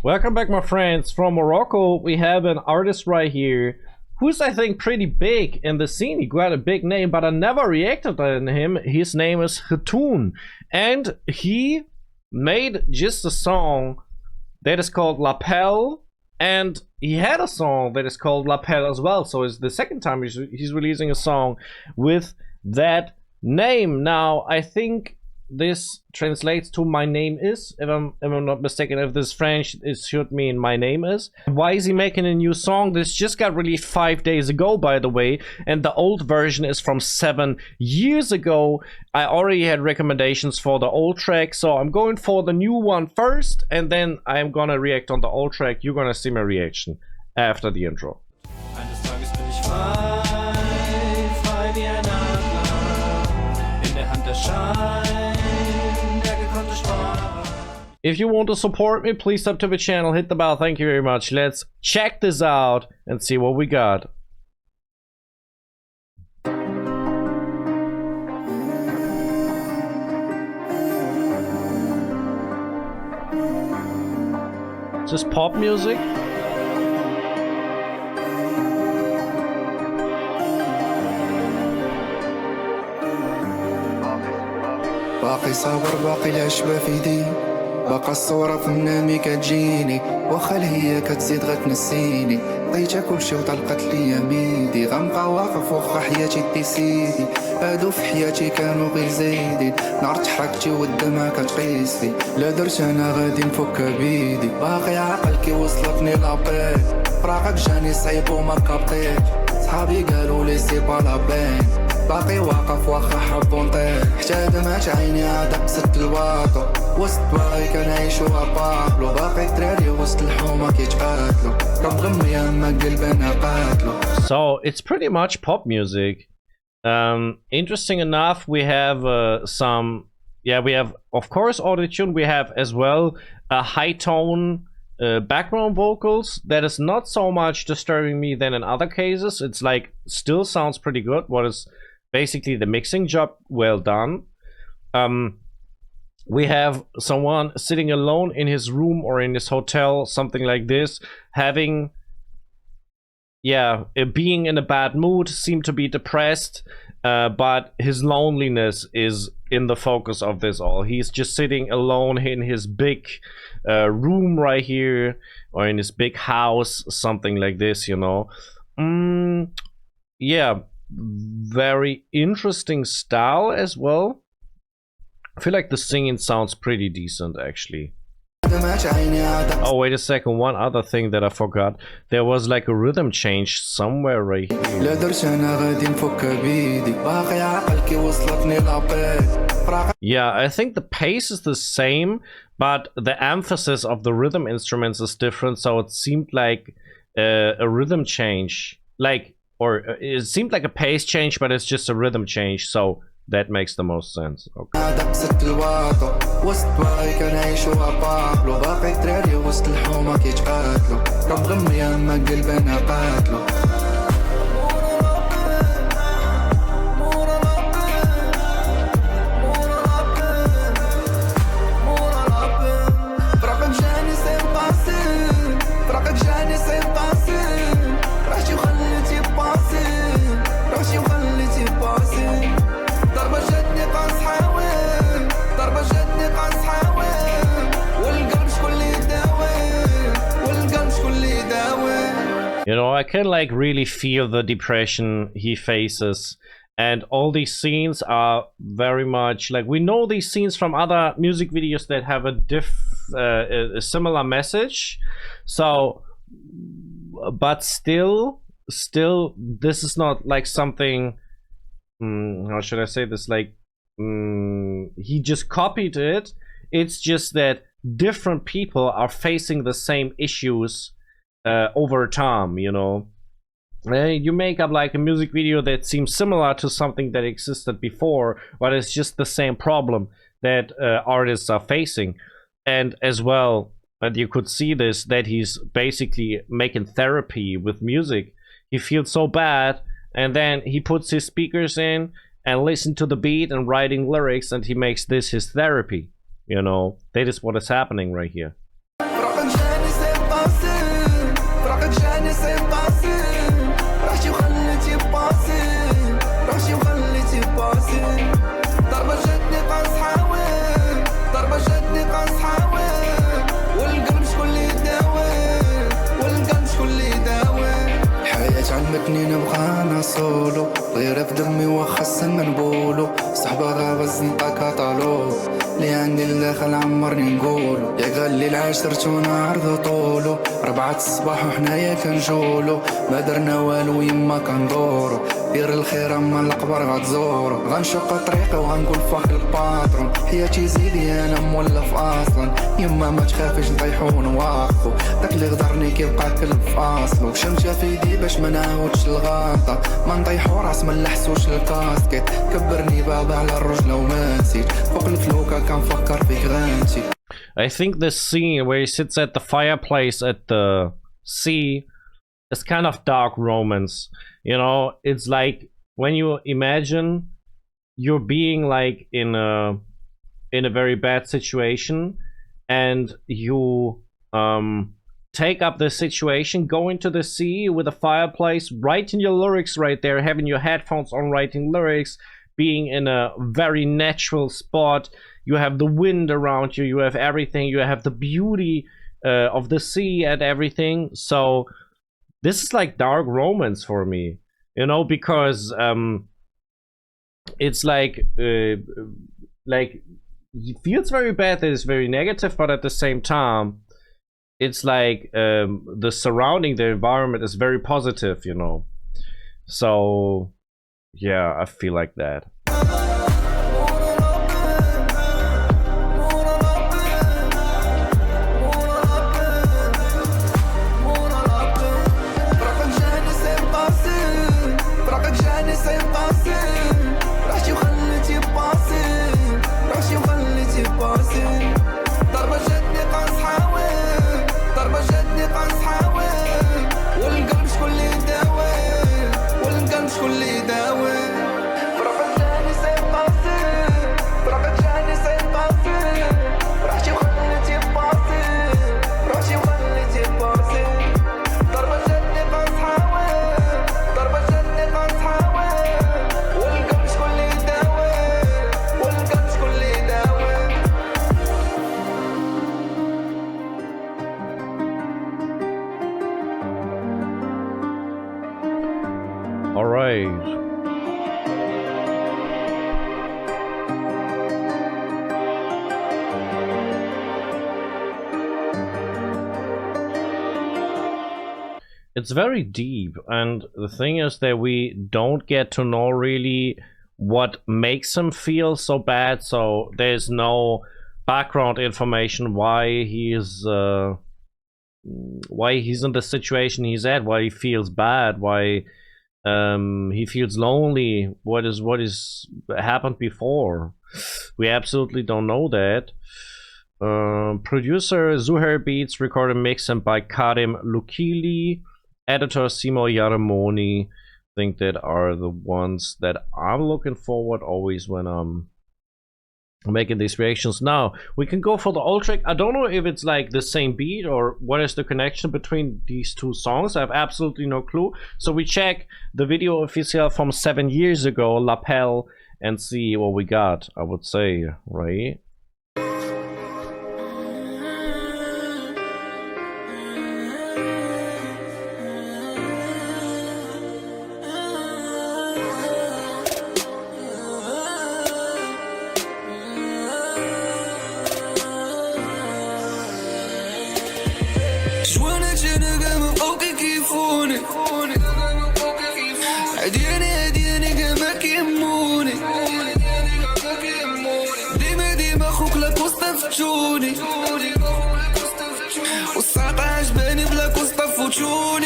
Welcome back, my friends. From Morocco, we have an artist right here who's, I think, pretty big in the scene. He got a big name, but I never reacted on him. His name is Katun, and he made just a song that is called Lappel, and he had a song that is called Lappel as well. So it's the second time he's releasing a song with that name. Now, I think this translates to "my name is," if I'm not mistaken. If this French, it should mean "my name is." Why is he making a new song? This just got released 5 days ago, by the way, and the old version is from 7 years ago. I already had recommendations for the old track, so I'm going for the new one first, and then I'm gonna react on the old track. You're gonna see my reaction after the intro. Eines Tages bin ich frei, frei wie ein Adler, in der Hand der Schein, der gekonnte Sparer. If you want to support me, please sub to the channel, hit the bell. Thank you very much. Let's check this out and see what we got. Is this pop music? باقي صابر باقي العشبة في يدي باقى الصورة في منامي كتجيني واخا هي كتزيد غتنسيني عطيتها كلشي وطلقت لي يميدي غنبقى واقف واخا حياتي دي سيدي هادو في حياتي كانوا غير زايدين نار تحركتي والدمع كتقيس في لا درت انا غادي نفك بيدي باقي عاقل كي وصلتني لابيل فراقك جاني صعيب وما كابطيش صحابي قالوا لي سي با لابين باقي واقف واخا حب نطير حتى دمعت عيني عاد قصت الواطو وسط باغي كنعيشو ابابلو باقي الدراري وسط الحومة كيتقاتلو رب غمي اما قلبنا قاتلو. So it's pretty much pop music. Interesting enough, we have we have, of course, autotune. We have as well a high tone background vocals that is not so much disturbing me than in other cases. It's like still sounds pretty good. What is basically the mixing job well done. We have someone sitting alone in his room or in his hotel, something like this, having being in a bad mood, seem to be depressed, but his loneliness is in the focus of this all. He's just sitting alone in his big room right here, or in his big house, something like this, you know. Yeah, very interesting style as well. I feel like the singing sounds pretty decent, actually. Oh, wait a second, one other thing that I forgot. There was like a rhythm change somewhere right here. Yeah, I think the pace is the same, but the emphasis of the rhythm instruments is different, so it seemed like a rhythm change. Or it seemed like a pace change, but it's just a rhythm change, so that makes the most sense. Okay. You know, I can like really feel the depression he faces, and all these scenes are very much like, we know these scenes from other music videos that have a similar message. So, but still this is not like something, how should I say this, like he just copied it. It's just that different people are facing the same issues over time, you know. You make up like a music video that seems similar to something that existed before, but it's just the same problem that artists are facing. And as well, and you could see this, that he's basically making therapy with music. He feels so bad, and then he puts his speakers in and listen to the beat and writing lyrics, and he makes this his therapy. You know, that is what is happening right here. عجبني نبقى انا سولو غير في دمي وخصم من بولو صحبة غابة الزنطة كاطالو اللي عندي الداخل عمرني نقولو يا قال لي العشرة عرض طولو 4 الصباح وحنايا كنجولو ما درنا والو يما كندورو دير الخير اما القبر غتزورو غنشق طريقي وغنقول فاك الباترون حياتي زيدي انا مولف اصلا يما ما تخافيش نطيحو ونواقفو داك اللي غدرني كيبقى كلب في اصلو شمشة في يدي باش ما نعاودش الغلطة ما نطيحو راس ما نلحسوش الكاسكيت كبرني بابا على الرجلة وما نسيت فوق الفلوكة كنفكر فيك غانتي. I think the scene where he sits at the fireplace at the sea is kind of dark romance. You know, it's like when you imagine you're being like in a very bad situation and you take up the situation, go into the sea with a fireplace, writing your lyrics right there, having your headphones on, writing lyrics, being in a very natural spot. You have the wind around you, you have everything, you have the beauty of the sea and everything. So this is like dark romance for me, you know, because it's like it feels very bad that it's very negative, but at the same time it's like the surrounding, the environment is very positive, you know. So yeah, I feel like that. It's very deep, and the thing is that we don't get to know really what makes him feel so bad, so there's no background information why he's in the situation he's at, why he feels bad, why he feels lonely, what is happened before. We absolutely don't know that. Producer Zuhair Beats, recorded mixed by Karim Lukili, editor Simo Yaramoni. I think that are the ones that I'm looking forward always when I'm making these reactions. Now we can go for the old track. I don't know if it's like the same beat or what is the connection between these two songs. I have absolutely no clue. So we check the video official from 7 years ago, Lappel, and see what we got. I would say, right?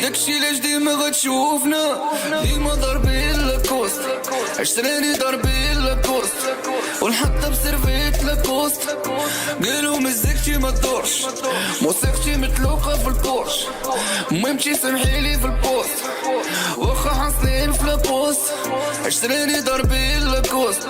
داكشي لاش ديما غتشوفنا ديما ضاربين لاكوست عشراني ضاربين لاكوست ونحطها بسيرفيت لاكوست قالوا مزيكتي ما تدورش موسيقتي متلوقة في البورش مهمتي سمحيلي في البوست واخا حاصلين في لابوست عشراني ضاربين لاكوست.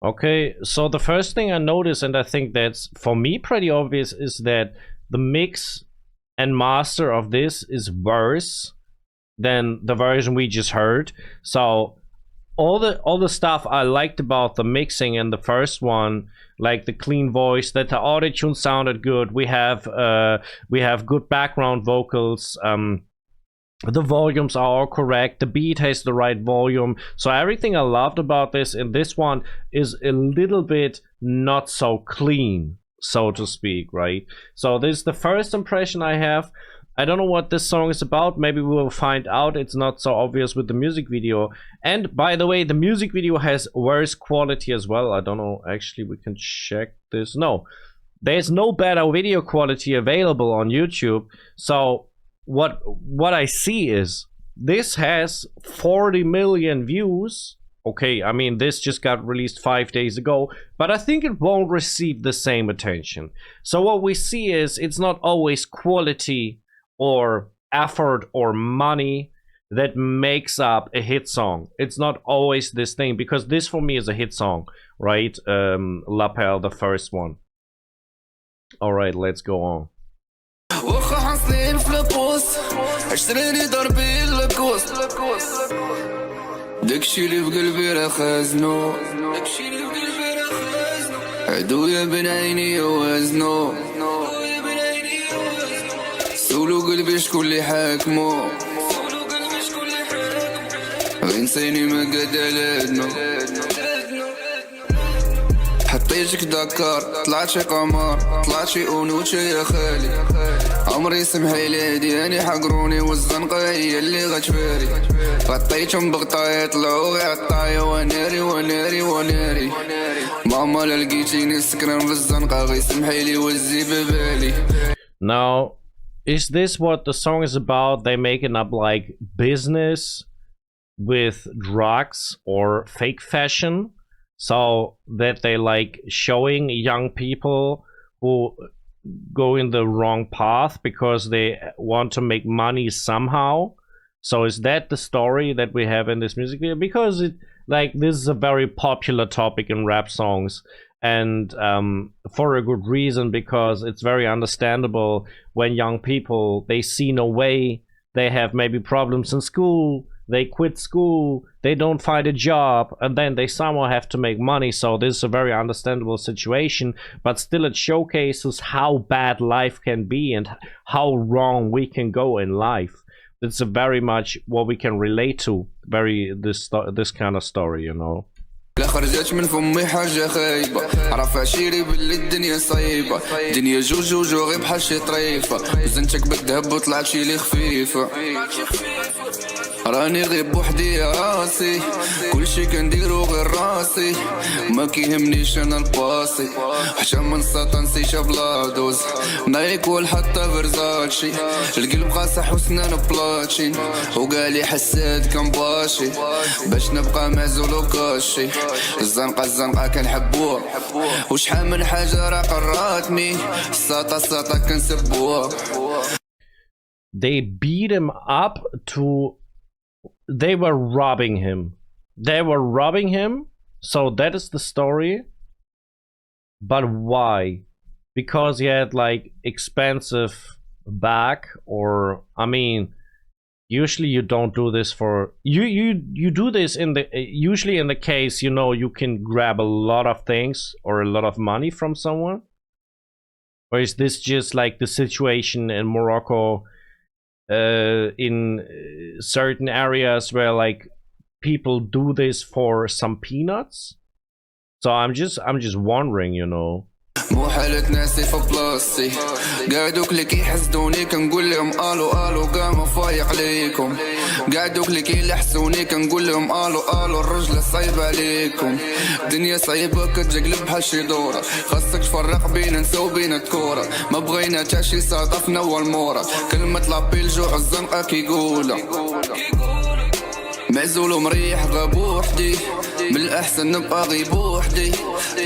Okay, so the first thing I noticed, and I think that's for me pretty obvious, is that the mix and master of this is worse than the version we just heard. So all the stuff I liked about the mixing in the first one, like the clean voice, that the auto-tune sounded good, we have good background vocals, The volumes are all correct, the beat has the right volume, so everything I loved about this in this one is a little bit not so clean, so to speak, right? So this is the first impression I have. I don't know what this song is about, maybe we will find out. It's not so obvious with the music video. And by the way, the music video has worse quality as well. I don't know, actually we can check this. No, there's no better video quality available on YouTube. So what I see is this has 40 million views. Okay, I mean, this just got released 5 days ago, but I think it won't receive the same attention. So what we see is it's not always quality or effort or money that makes up a hit song. It's not always this thing, because this for me is a hit song, right? Lappel, the first one. All right, let's go on. واخا حاصلين في البوست عشريني ضربي الكوست داكشي اللي بقلبي راه خازنو عدويا بين عيني وزنو سولو قلبي شكون اللي حاكمو غينسيني ما قاد على دنو حطيتك دكار طلعت شي قمر طلعت شي انوثه يا خالي عمري سمحي لي هادي حقروني والزنقه هي اللي غتفاري غطيتهم بغطايا طلعوا غير عطايا وناري وناري وناري ماما لا لقيتيني سكران في الزنقه غي سمحي لي وزي ببالي. Now, is this what the song is about? They making up like business with drugs or fake fashion, so that they like showing young people who go in the wrong path because they want to make money somehow. So is that the story that we have in this music video? Because it, like, this is a very popular topic in rap songs, and for a good reason, because it's very understandable when young people, they see no way, they have maybe problems in school, they quit school, they don't find a job, and then they somehow have to make money. So this is a very understandable situation, but still it showcases how bad life can be and how wrong we can go in life. It's a very much what we can relate to, this kind of story, you know. لا خرجت من فمي حاجة خايبة عرف عشيري باللي الدنيا صعيبة الدنيا جوجو غير بحال شي طريفة وزنتك بالذهب وطلعت شي لي خفيفة راني غير بوحدي يا راسي كلشي كنديرو غير راسي ما كيهمنيش انا الباسي حتى من ساطا نسيتها بلا دوز نايك والحطة فرزاتشي القلب قاصح وسنان بلاتشين وقالي حساد كان باشي باش نبقى معزول وكاشي الزنقة كنحبوها وشحال من حاجة راه قراتني الساطا كنسبوها. They beat him up to... They were robbing him. So that is the story. But why? Because he had like expensive bag, or I mean, usually you don't do this for you do this in the usually in the case, you know, you can grab a lot of things or a lot of money from someone. Or is this just like the situation in Morocco, in certain areas where like people do this for some peanuts? So I'm just wondering, you know. مو حالة ناسي في بلاصتي قاعدوك اللي كيحسدوني كنقول لهم الو كاع ما فايق عليكم قاعدوك اللي كيلحسوني كنقول لهم الو الرجلة صعيبة عليكم الدنيا صعيبة كتقلب بحال شي دورة خاصك تفرق بين نسا وبين الكورة ما بغينا تا شي صادفنا والمورة كلمة لابي الجوع الزنقة كيقولها معزول ومريح غاب وحدي من الأحسن نبقى غيب وحدي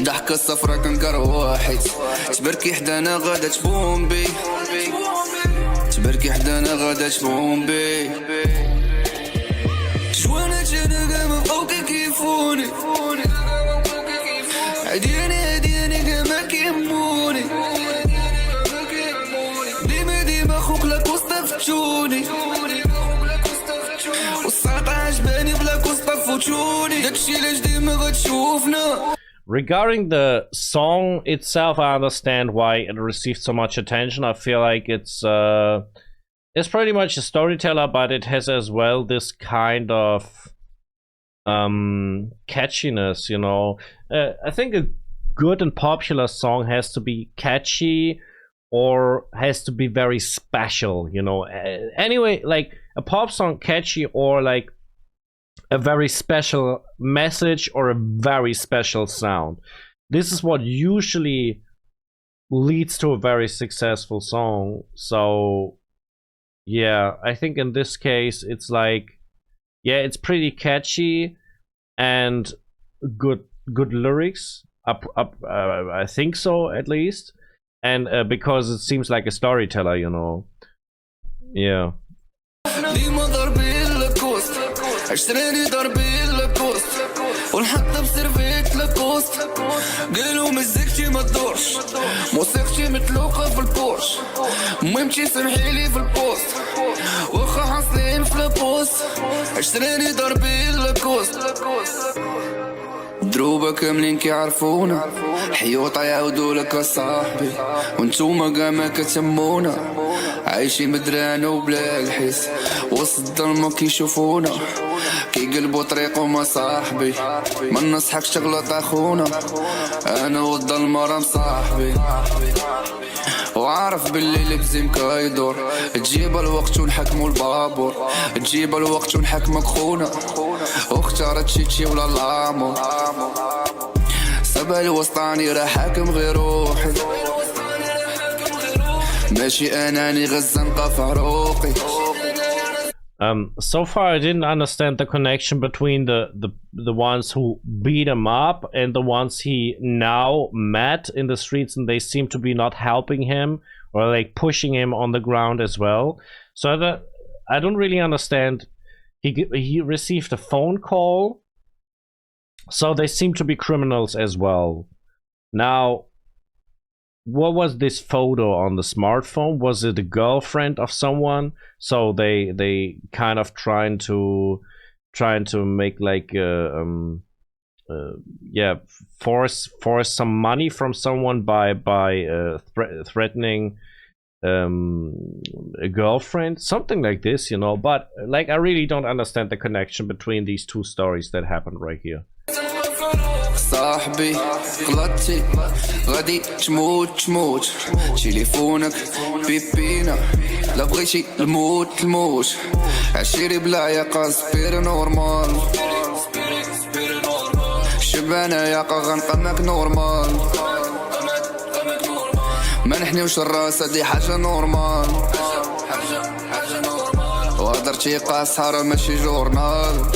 ضحكة صفرا كنكر واحد تبركي حدانا غادا تبوم بي تبركي حدانا غادا تبوم بي شوانا جانا قام بقاو كيفوني عدياني قام كيهموني ديما خوك لاك وستفتوني Regarding the song itself, I understand why it received so much attention. I feel like it's it's pretty much a storyteller, but it has as well this kind of catchiness, you know. I think a good and popular song has to be catchy or has to be very special, you know. Anyway, like a pop song catchy or like a very special message or a very special sound. This is what usually leads to a very successful song. So yeah, I think in this case it's like, yeah, it's pretty catchy and good lyrics. I think so, at least. And because it seems like a storyteller, you know. Yeah. عشراني ضربي لاكوست ونحط بسيرفيت لاكوست قالوا مزيكتي ما تدورش موسيقتي متلوقة في البورش مهمتي سمحيلي في البوست واخا حاصلين في البوست عشراني ضربي لاكوست دروبة كاملين كيعرفونا حيوطة يعاودوا لك صاحبي وانتوما كاع ما كتهمونا عايشين مدران وبلا الحس وسط الظلمة كيشوفونا كيقلبوا طريقهم صاحبي ما نصحكش تغلط اخونا انا والظلمة راه مصاحبي وعارف باللي لبزيم كايدور تجيب الوقت ونحكموا البابور تجيب الوقت ونحكمك خونا واختارت شي ولا الامور سبع الوسطاني راه حاكم غير روحي ماشي اناني غزنقة في عروقي. So far I didn't understand the connection between the ones who beat him up and the ones he now met in the streets, and they seem to be not helping him or like pushing him on the ground as well. So I don't really understand. He received a phone call, so they seem to be criminals as well. Now, what was this photo on the smartphone? Was it a girlfriend of someone? So they kind of trying to make like yeah, force some money from someone by threatening a girlfriend, something like this, you know. But like I really don't understand the connection between these two stories that happened right here. صاحبي غلطتي غادي تموت تليفونك بيبينا لا بغيتي الموت عشيري بلا ياقا سبير نورمال شبانة ياقا غنقمك نورمال ما نحنيوش الراس هادي حاجة نورمال وهدرتي قاصحة ماشي جورنال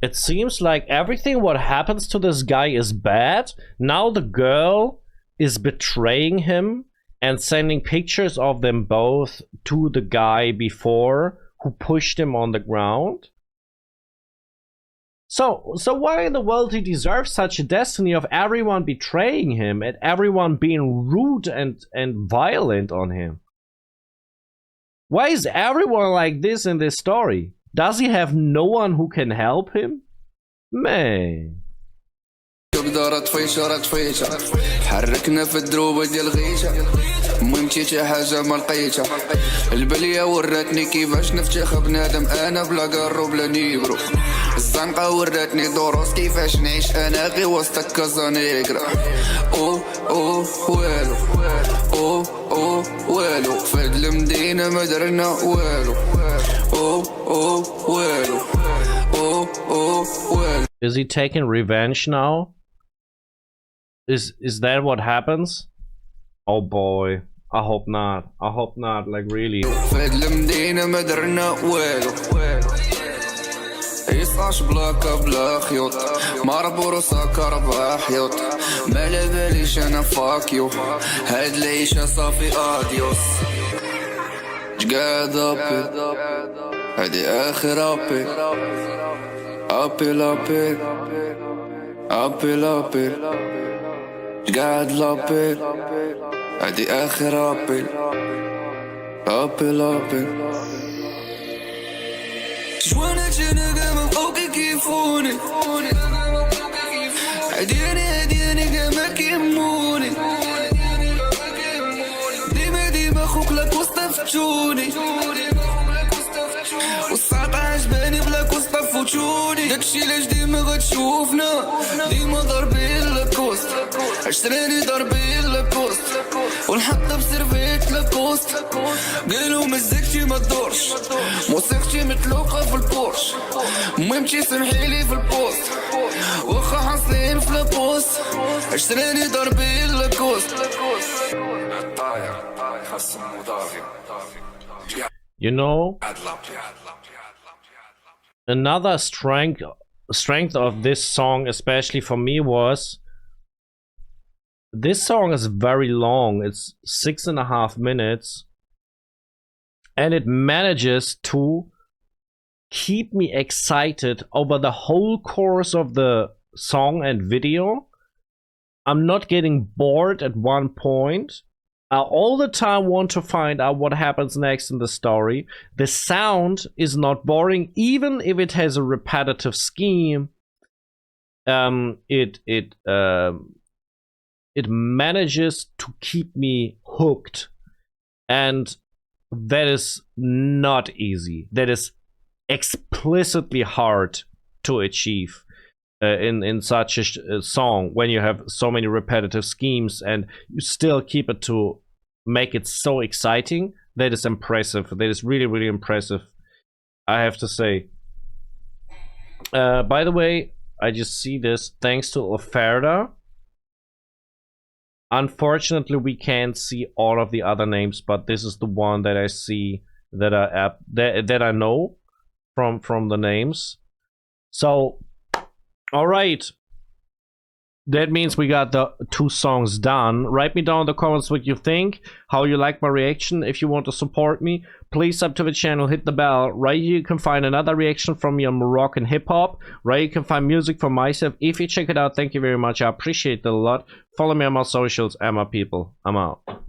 It seems like everything what happens to this guy is bad. Now the girl is betraying him and sending pictures of them both to the guy before who pushed him on the ground. So why in the world he deserves such a destiny of everyone betraying him and everyone being rude and violent on him? Why is everyone like this in this story? Does he have no one who can help him? Man. حركنا في الدروبة ديال غيشة مهمتي شي حاجة ما لقيتها البلية وراتني كيفاش نفتخ بنادم انا بلا قارو بلا نيبرو الزنقة وراتني دروس كيفاش نعيش انا غي وسط كازا نيغرا او والو او والو فهاد المدينة ما درنا والو او والو والو. Is he taking revenge now? Is that what happens? Oh boy, I hope not. I hope not, like really. فهاد المدينة ما درنا والو يصاش بلاكا بلا خيوط ماربورو ساكر بحيوط ما لاباليش انا فاكيو هاد العيشة صافي اديوس جقاد ابي هادي اخر ابي ابي قاعد لابل هادي اخر ابل جوانا جانا قام بقوكي كيفوني هادي انا قام كيهموني فتشوني والساعة عجباني بلا كوستا فوتوني داكشي لاش ديما غتشوفنا ديما ضاربين لاكوست عشراني ضاربين لاكوست ونحط بسيرفيت لاكوست قالوا مزيكتي ما تدورش موسيقتي متلوقة في البورش مهمتي سمحيلي في البوست واخا حاصلين في البوست عشراني ضاربين لاكوست الطاير خصم مضاغي. You know, another strength of this song, especially for me, was this song is very long. It's 6.5 minutes, and it manages to keep me excited over the whole course of the song and video. I'm not getting bored at one point. I all the time want to find out what happens next in the story. The sound is not boring, even if it has a repetitive scheme. It manages to keep me hooked, and that is not easy. That is explicitly hard to achieve in such a song when you have so many repetitive schemes and you still keep it to make it so exciting. That is impressive. That is really, really impressive, I have to say. By the way, I just see this thanks to Oferta. Unfortunately, we can't see all of the other names, but this is the one that I see that I know from the names. So, all right. That means we got the 2 songs done. Write me down in the comments what you think, how you like my reaction. If you want to support me, please sub to the channel, hit the bell. Right here you can find another reaction from me on Moroccan hip-hop. Right here you can find music from myself. If you check it out, thank you very much. I appreciate it a lot. Follow me on my socials and my people. I'm out.